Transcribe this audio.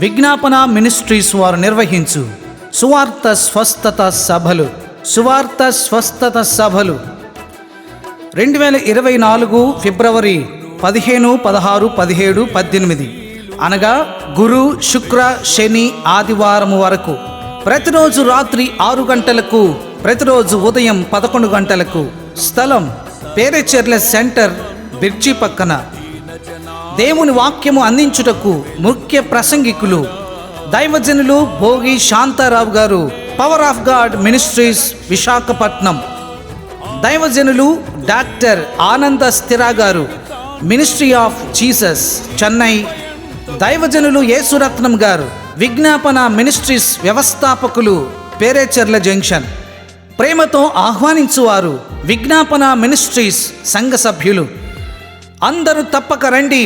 విజ్ఞాపన మినిస్ట్రీస్ వారు నిర్వహించు సువార్త స్వస్థత సభలు 2024 ఫిబ్రవరి 15, 16, 17, 18 అనగా గురు, శుక్ర, శని, ఆదివారం వరకు ప్రతిరోజు రాత్రి 6 గంటలకు, ప్రతిరోజు ఉదయం 11 గంటలకు. స్థలం పేరేచెర్ల సెంటర్, బిర్చి పక్కన. దేవుని వాక్యము అందించుటకు ముఖ్య ప్రసంగికులు దైవజనులు భోగి శాంతారావు గారు, power of God ministries Visakhapatnam. దైవజనులు డాక్టర్ ఆనంద స్థిరా గారు, మినిస్ట్రీ ఆఫ్ జీసస్ చెన్నై. దైవజనులు యేసురత్నం గారు, విజ్ఞాపన మినిస్ట్రీస్ వ్యవస్థాపకులు, పేరేచెర్ల జంక్షన్. ప్రేమతో ఆహ్వానించువారు విజ్ఞాపన మినిస్ట్రీస్ సంఘ సభ్యులు. అందరూ తప్పక రండి.